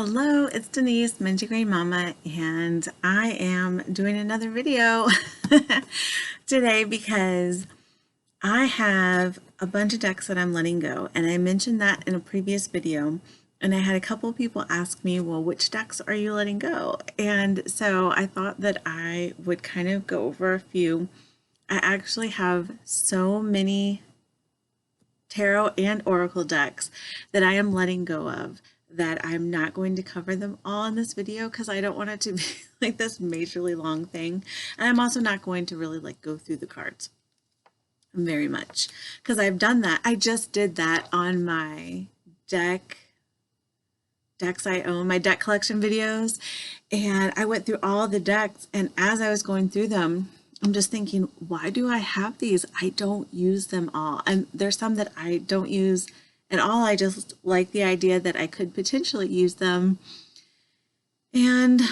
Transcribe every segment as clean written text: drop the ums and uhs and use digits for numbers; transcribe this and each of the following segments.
Hello, it's Denise, Minty Green Mama, and I am doing another video today because I have a bunch of decks that I'm letting go, and I mentioned that in a previous video, and I had a couple of people ask me, well, which decks are you letting go? And so I thought that I would kind of go over a few. I actually have so many tarot and oracle decks that I am letting go of that I'm not going to cover them all in this video because I don't want it to be like this majorly long thing. And I'm also not going to really like go through the cards very much because I've done that. I just did that on my decks I own, my deck collection videos, and I went through all the decks, and as I was going through them, I'm just thinking, why do I have these? I don't use them all. And there's some that I don't use at all. I just like the idea that I could potentially use them. And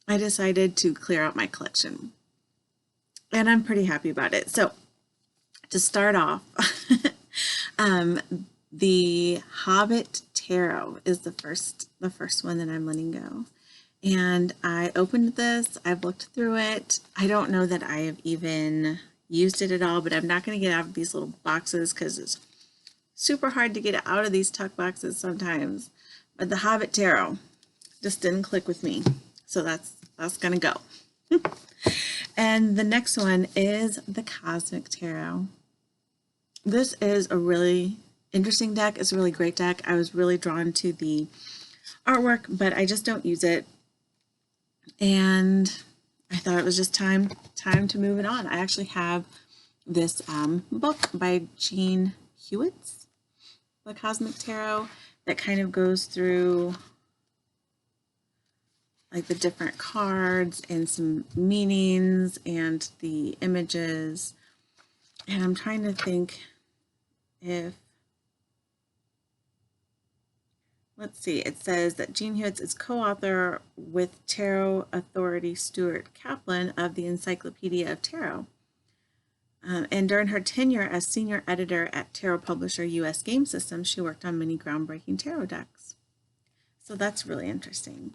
I decided to clear out my collection. And I'm pretty happy about it. So to start off, the Hobbit Tarot is the first one that I'm letting go. And I opened this, I've looked through it. I don't know that I have even used it at all, but I'm not going to get out of these little boxes because it's super hard to get out of these tuck boxes sometimes. But the Hobbit Tarot just didn't click with me. So that's going to go. And the next one is the Cosmic Tarot. This is a really interesting deck. It's a really great deck. I was really drawn to the artwork, but I just don't use it. And I thought it was just time to move it on. I actually have this book by Huets, the Cosmic Tarot, that kind of goes through like the different cards and some meanings and the images. And I'm trying to think if, let's see, it says that Jean Huets is co-author with tarot authority Stuart Kaplan of the Encyclopedia of Tarot. And during her tenure as senior editor at tarot publisher US Game Systems, she worked on many groundbreaking tarot decks. So that's really interesting.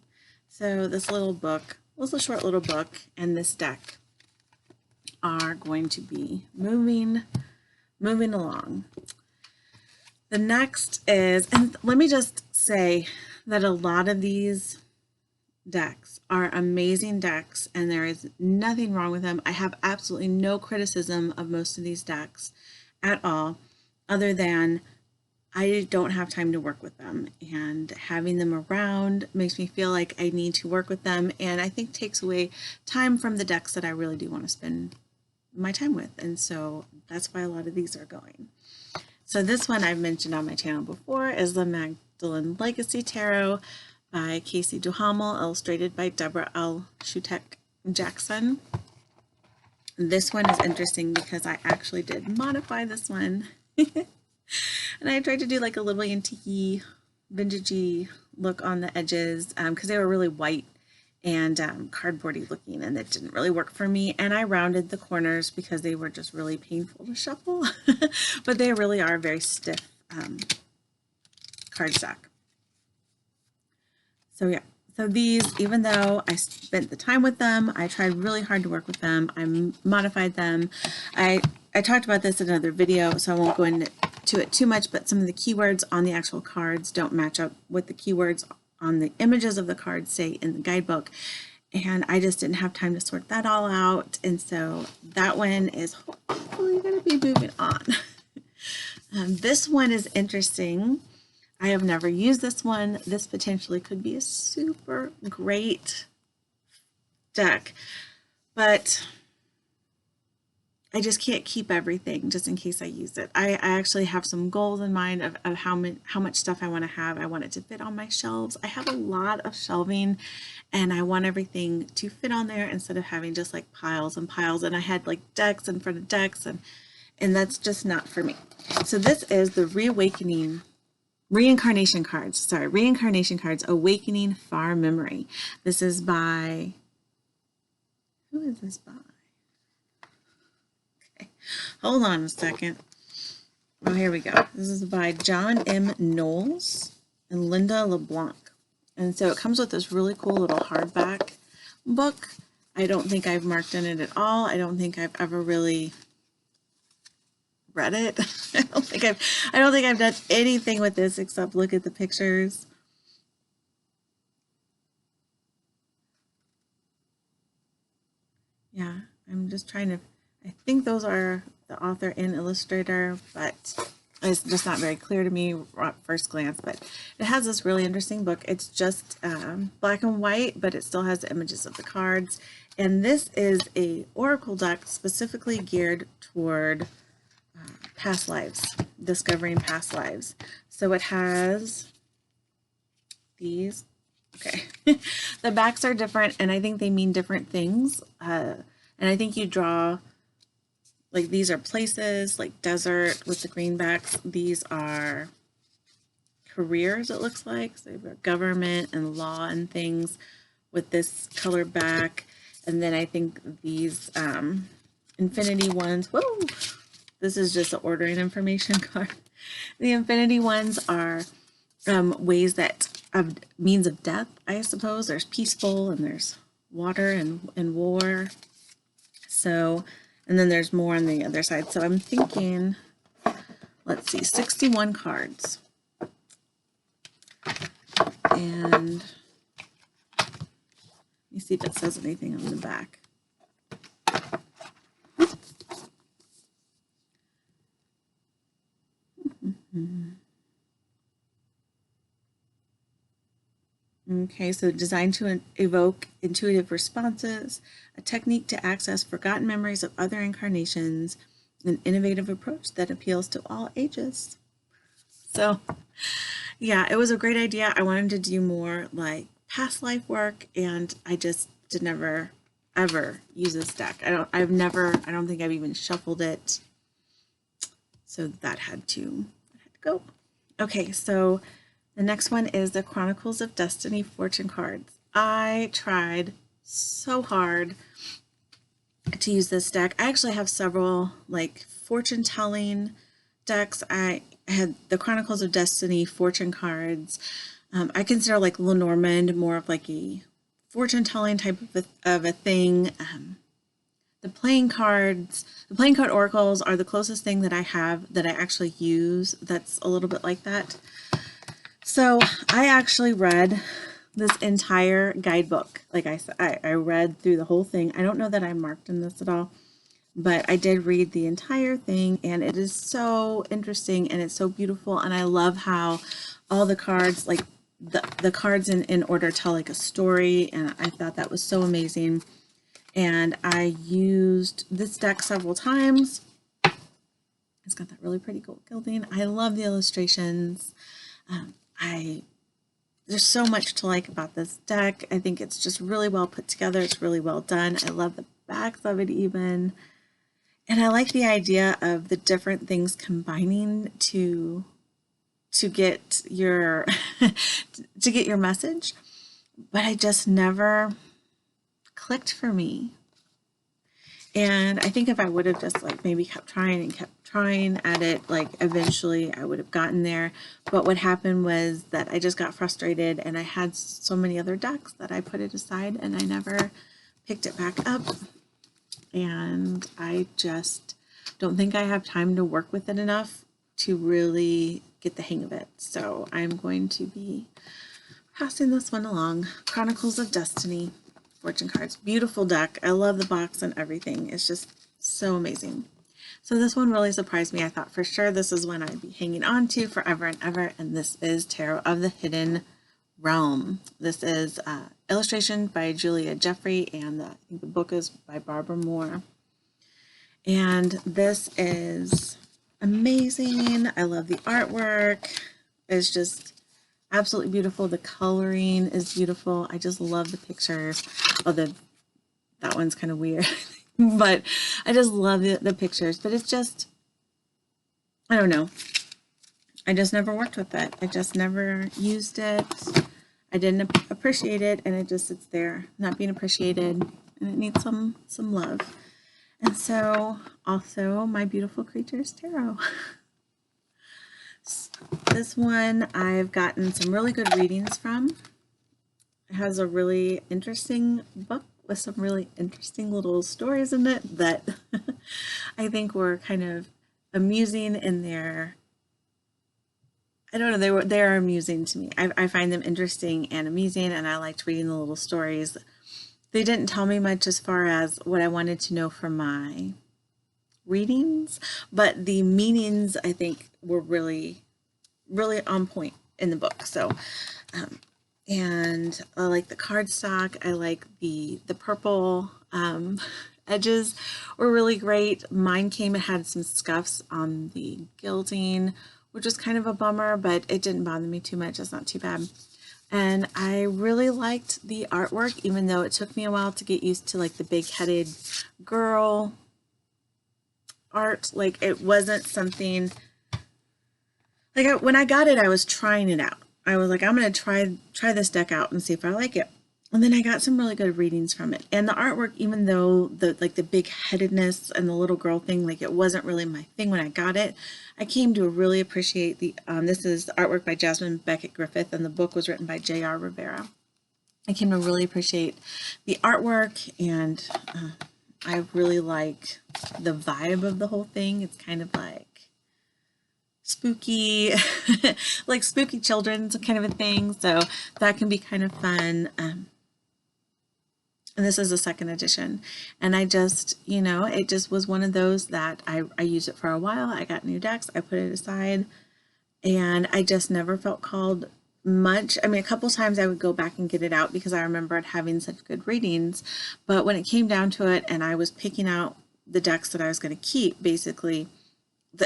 So this little book, this a short little book, and this deck are going to be moving along. The next is, and let me just say that a lot of these decks are amazing decks and there is nothing wrong with them. I have absolutely no criticism of most of these decks at all, other than I don't have time to work with them, and having them around makes me feel like I need to work with them, and I think takes away time from the decks that I really do want to spend my time with. And so that's why a lot of these are going. So this one I've mentioned on my channel before is the Magdalene Legacy Tarot by DuHamel, illustrated by Deborah Shutek-Jackson. This one is interesting because I actually did modify this one. And I tried to do like a little antique, vintagey look on the edges because they were really white and cardboardy looking, and it didn't really work for me. And I rounded the corners because they were just really painful to shuffle. But they really are very stiff cardstock. So yeah, so these, even though I spent the time with them, I tried really hard to work with them, I modified them. I talked about this in another video, so I won't go into it too much, but some of the keywords on the actual cards don't match up with the keywords on the images of the cards, say in the guidebook. And I just didn't have time to sort that all out. And so that one is hopefully going to be moving on. This one is interesting. I have never used this one. This potentially could be a super great deck, but I just can't keep everything just in case I use it. I actually have some goals in mind of how much stuff I want to have. I want it to fit on my shelves. I have a lot of shelving and I want everything to fit on there instead of having just like piles and piles. And I had like decks in front of decks, and that's just not for me. So this is the Reincarnation cards, Awakening Far Memory. This is by, who is this by? Okay, hold on a second. Oh, here we go. This is by John M. Knowles, and Linda Leblanc. And so it comes with this really cool little hardback book. I don't think I've marked in it at all. I don't think I've ever really read it. I don't think I've done anything with this except look at the pictures. Yeah, I'm just trying to, I think those are the author and illustrator, but it's just not very clear to me at first glance. But it has this really interesting book. It's just black and white, but it still has the images of the cards. And this is a oracle deck specifically geared toward past lives, discovering past lives. So it has these. Okay, the backs are different, and I think they mean different things. And I think you draw, like these are places, like desert with the green backs. These are careers, it looks like. So you've got government and law and things with this color back. And then I think these infinity ones, whoa, this is just an ordering information card. The infinity ones are ways that of means of death, I suppose. There's peaceful and there's water and war. So, and then there's more on the other side. So I'm thinking, let's see, 61 cards. And let me see if it says anything on the back. Okay, so designed to evoke intuitive responses, a technique to access forgotten memories of other incarnations, an innovative approach that appeals to all ages. So, yeah, it was a great idea. I wanted to do more like past life work, and I just did never ever use this deck. I don't think I've even shuffled it. So that had to go. Okay, so the next one is the Chronicles of Destiny fortune cards. I tried so hard to use this deck. I actually have several like fortune telling decks. I had the Chronicles of Destiny fortune cards. I consider like Lenormand more of like a fortune telling type of a thing. The playing card oracles are the closest thing that I have that I actually use that's a little bit like that. So I actually read this entire guidebook. Like I said, I read through the whole thing. I don't know that I marked in this at all, but I did read the entire thing, and it is so interesting and it's so beautiful. And I love how all the cards, like the cards in order tell like a story, and I thought that was so amazing. And I used this deck several times. It's got that really pretty gold gilding. I love the illustrations. There's so much to like about this deck. I think it's just really well put together. It's really well done. I love the backs of it even. And I like the idea of the different things combining to get your to get your message. But I just never clicked for me. And I think if I would have just like maybe kept trying at it, like eventually I would have gotten there. But what happened was that I just got frustrated, and I had so many other decks that I put it aside and I never picked it back up. And I just don't think I have time to work with it enough to really get the hang of it. So I'm going to be passing this one along. Chronicles of Destiny fortune cards. Beautiful deck. I love the box and everything. It's just so amazing. So this one really surprised me. I thought for sure this is one I'd be hanging on to forever and ever, and this is Tarot of the Hidden Realm. This is illustration by Julia Jeffrey, and I think the book is by Barbara Moore. And this is amazing. I love the artwork. It's just absolutely beautiful. The coloring is beautiful. I just love the pictures. Oh, that one's kind of weird, but I just love the pictures. But it's just, I don't know. I just never worked with it. I just never used it. I didn't appreciate it, and it just sits there not being appreciated, and it needs some love. And so also my Beautiful Creatures Tarot. This one I've gotten some really good readings from. It has a really interesting book with some really interesting little stories in it that I think were kind of amusing in their, I don't know, they are amusing to me. I find them interesting and amusing, and I liked reading the little stories. They didn't tell me much as far as what I wanted to know from my readings, but the meanings I think were really, really on point in the book. So, and I like the cardstock. I like the purple edges were really great. Mine came, it had some scuffs on the gilding, which was kind of a bummer, but it didn't bother me too much. It's not too bad. And I really liked the artwork, even though it took me a while to get used to like the big-headed girl art. Like it wasn't something, like when I got it, I was trying it out. I was like, I'm going to try this deck out and see if I like it. And then I got some really good readings from it. And the artwork, even though the big headedness and the little girl thing, like it wasn't really my thing when I got it, I came to really appreciate the, this is the artwork by Jasmine Becket-Griffith, and the book was written by J.R. Rivera. I came to really appreciate the artwork, and I really like the vibe of the whole thing. It's kind of like spooky, like spooky children's kind of a thing. So that can be kind of fun. And this is a second edition. And I just, you know, it just was one of those that I used it for a while. I got new decks, I put it aside, and I just never felt called much. I mean, a couple times I would go back and get it out because I remembered having such good readings. But when it came down to it and I was picking out the decks that I was going to keep, basically,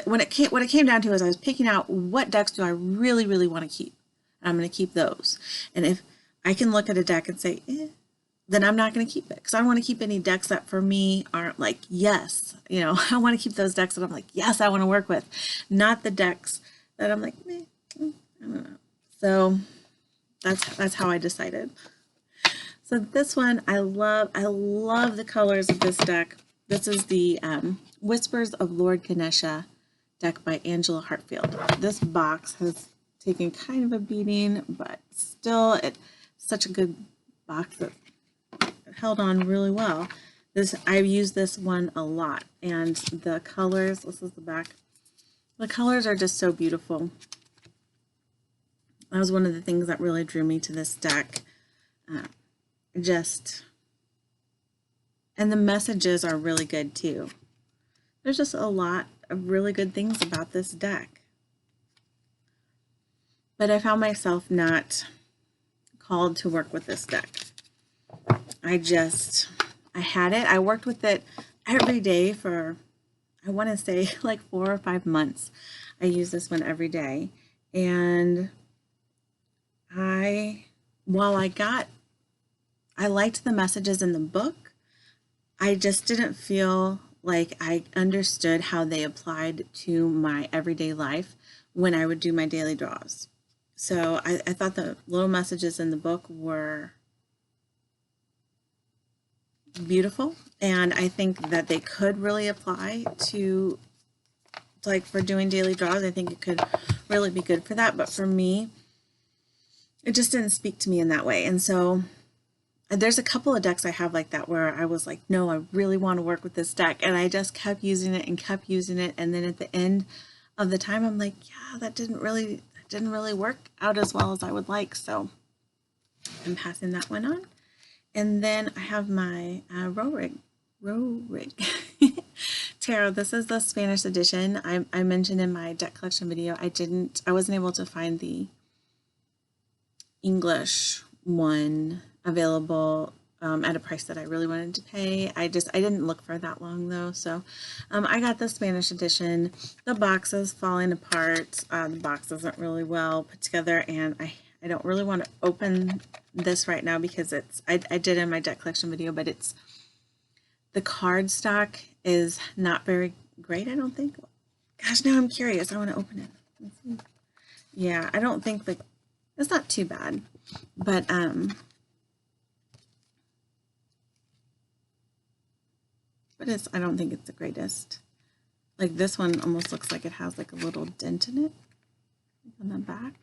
what it came down to is I was picking out what decks do I really, really want to keep. And I'm going to keep those. And if I can look at a deck and say, then I'm not going to keep it, because I don't want to keep any decks that for me aren't like, yes, you know, I want to keep those decks that I'm like, yes, I want to work with, not the decks that I'm like, I don't know. So that's how I decided. So this one, I love the colors of this deck. This is the Whispers of Lord Ganesha deck by Angela Hartfield. This box has taken kind of a beating, but still it's such a good box that held on really well. I've used this one a lot, and the colors, this is the back, the colors are just so beautiful. That was one of the things that really drew me to this deck. And the messages are really good too. There's just a lot of really good things about this deck. But I found myself not called to work with this deck. I had it. I worked with it every day for, I want to say like 4 or 5 months. I used this one every day. And while I liked the messages in the book, I just didn't feel like I understood how they applied to my everyday life when I would do my daily draws. So I thought the little messages in the book were beautiful, and I think that they could really apply to, like, for doing daily draws. I think it could really be good for that, but for me, it just didn't speak to me in that way. And so there's a couple of decks I have like that where I was like, no, I really want to work with this deck, and I just kept using it and kept using it, and then at the end of the time I'm like, yeah, that didn't really work out as well as I would like, so I'm passing that one on. And then I have my Rorig Tarot. This is the Spanish edition. I mentioned in my deck collection video, I wasn't able to find the English one available at a price that I really wanted to pay. I didn't look for that long though, so I got the Spanish edition. The box is falling apart. The box isn't really well put together, and I don't really want to open this right now because I did in my deck collection video, but the card stock is not very great, I don't think. Gosh, now I'm curious. I want to open it. Let's see. Yeah, I don't think it's not too bad, but I don't think it's the greatest. Like this one almost looks like it has like a little dent in it. on the back.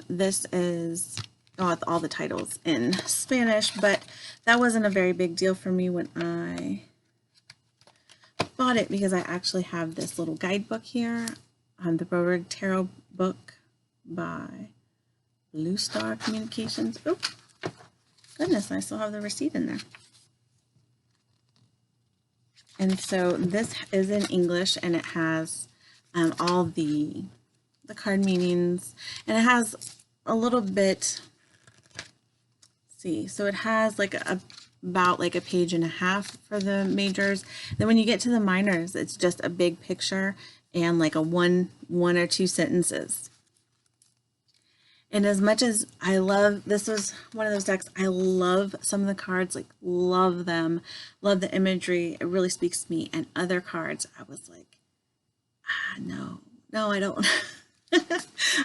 This is with all the titles in Spanish, but that wasn't a very big deal for me when I bought it because I actually have this little guidebook here on the Broberg Tarot book by Blue Star Communications. Oh, goodness, I still have the receipt in there. And so this is in English, and it has all the card meanings, and it has a little bit, see, so it has like about like a page and a half for the majors. Then when you get to the minors, it's just a big picture and like a one or two sentences. And as much as I love, this was one of those decks, I love some of the cards, like love them, love the imagery, it really speaks to me. And other cards, I was like, no, I don't.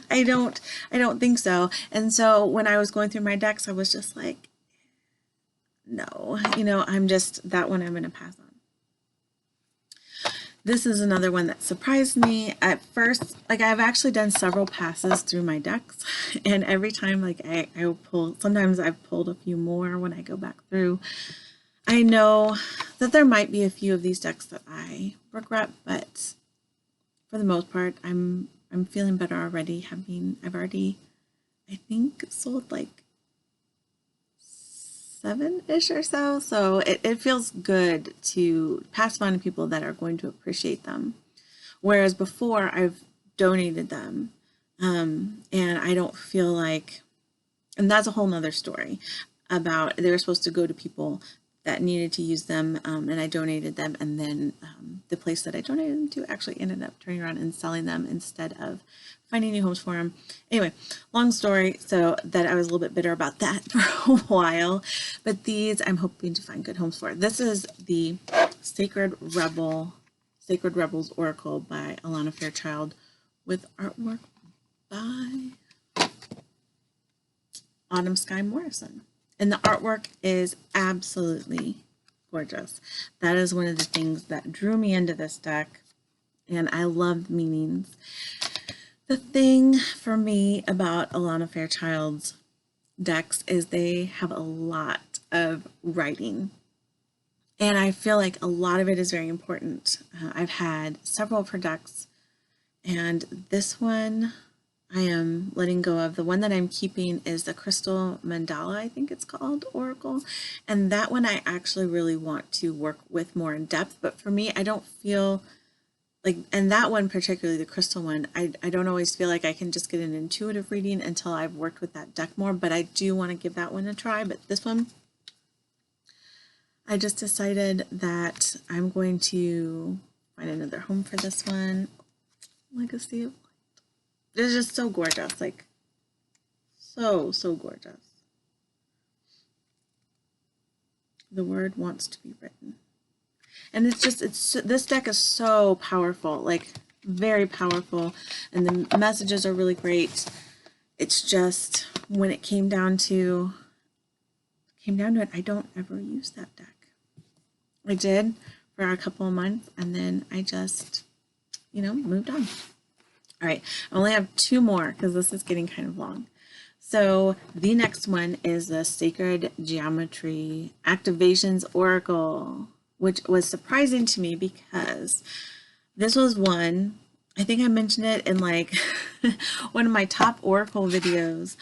I don't think so. And so when I was going through my decks, I was just like, no, I'm just, that one I'm going to pass on. This is another one that surprised me at first. Like, I've actually done several passes through my decks, and every time, like, I pull, sometimes I've pulled a few more when I go back through. I know that there might be a few of these decks that I regret, but for the most part, I'm feeling better already. I've already, I think, sold like 7-ish or so. So it feels good to pass them on to people that are going to appreciate them. Whereas before I've donated them, and I don't feel like, and that's a whole nother story about, they were supposed to go to people that needed to use them, and I donated them, and then the place that I donated them to actually ended up turning around and selling them instead of finding new homes for them. Anyway, long story, so that I was a little bit bitter about that for a while, but these I'm hoping to find good homes for. This is the Sacred Rebels Oracle by Alana Fairchild with artwork by Autumn Sky Morrison. And the artwork is absolutely gorgeous. That is one of the things that drew me into this deck, and I love the meanings. The thing for me about Alana Fairchild's decks is they have a lot of writing, and I feel like a lot of it is very important. I've had several of her decks, and this one I am letting go of. The one that I'm keeping is the Crystal Mandala, I think it's called, Oracle. And that one I actually really want to work with more in depth. But for me, I don't feel like, and that one particularly, the Crystal one, I don't always feel like I can just get an intuitive reading until I've worked with that deck more. But I do want to give that one a try. But this one, I just decided that I'm going to find another home for this one. Legacy of, it's just so gorgeous, like so gorgeous. The word wants to be written, and it's this deck is so powerful, like very powerful, and the messages are really great. It's just when it came down to it, I don't ever use that deck. I did for a couple of months, and then I just moved on. All right, I only have 2 more because this is getting kind of long. So the next one is the Sacred Geometry Activations Oracle, which was surprising to me because this was one, I think I mentioned it in like one of my top Oracle videos,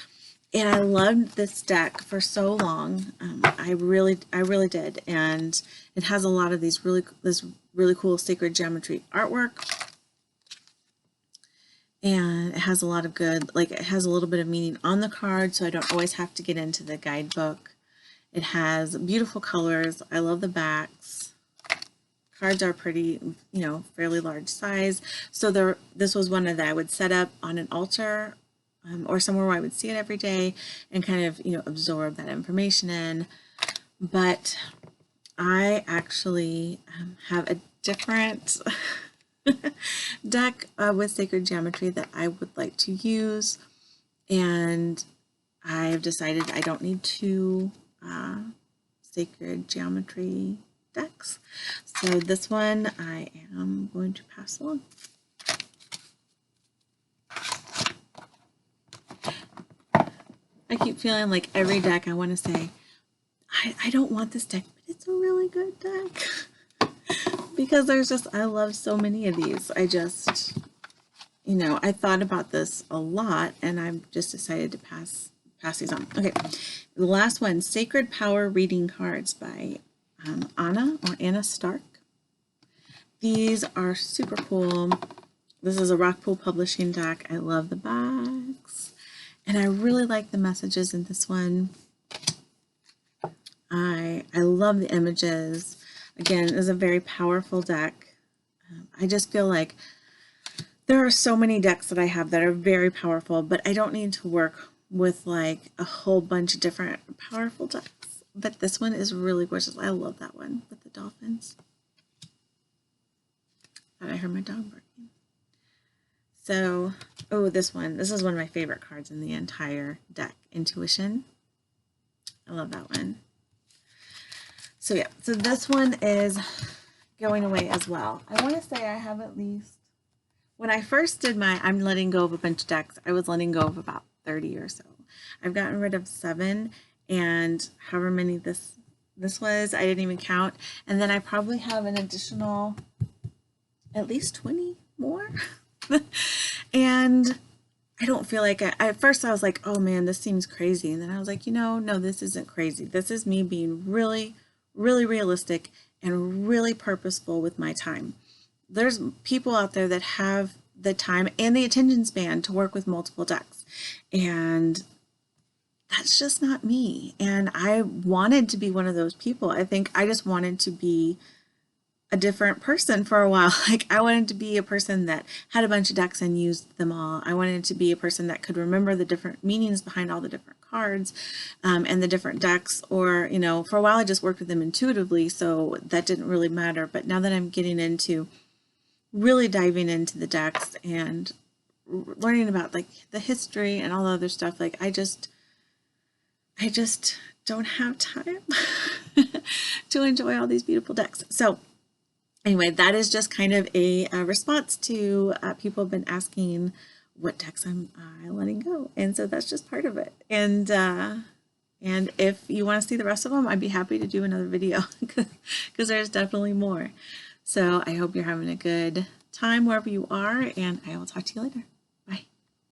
and I loved this deck for so long. I really did, and it has a lot of this really cool sacred geometry artwork. And it has a lot of good, like it has a little bit of meaning on the card, so I don't always have to get into the guidebook. It has beautiful colors. I love the backs. Cards are pretty, fairly large size. So this was one that I would set up on an altar or somewhere where I would see it every day and kind of, absorb that information in. But I actually have a different deck with sacred geometry that I would like to use, and I've decided I don't need 2 sacred geometry decks, so this one I am going to pass along. I keep feeling like every deck I want to say, I don't want this deck, but it's a really good deck. Because there's just, I love so many of these. I just, you know, I thought about this a lot and I've just decided to pass these on. Okay, the last one, Sacred Power Reading Cards by Anna Stark. These are super cool. This is a Rockpool Publishing deck. I love the backs. And I really like the messages in this one. I love the images. Again, it is a very powerful deck. I just feel like there are so many decks that I have that are very powerful, but I don't need to work with like a whole bunch of different powerful decks. But this one is really gorgeous. I love that one with the dolphins. Thought I heard my dog barking. So, oh, this one. This is one of my favorite cards in the entire deck. Intuition. I love that one. So yeah, so this one is going away as well. I want to say I have at least, when I first did my I'm letting go of a bunch of decks, I was letting go of about 30 or so. I've gotten rid of 7, and however many this was, I didn't even count. And then I probably have an additional at least 20 more. And I don't feel like at first I was like, oh man, this seems crazy. And then I was like, you know, no, this isn't crazy. This is me being really, really realistic and really purposeful with my time. There's people out there that have the time and the attention span to work with multiple decks. And that's just not me. And I wanted to be one of those people. I think I just wanted to be a different person for a while. Like I wanted to be a person that had a bunch of decks and used them all. I wanted to be a person that could remember the different meanings behind all the different cards and the different decks, or, you know, for a while I just worked with them intuitively, so that didn't really matter. But now that I'm getting into really diving into the decks and learning about like the history and all the other stuff, like I just don't have time to enjoy all these beautiful decks. So anyway, that is just kind of a response to people have been asking what decks I'm letting go, and so that's just part of it. And if you want to see the rest of them, I'd be happy to do another video because there's definitely more. So I hope you're having a good time wherever you are, and I will talk to you later.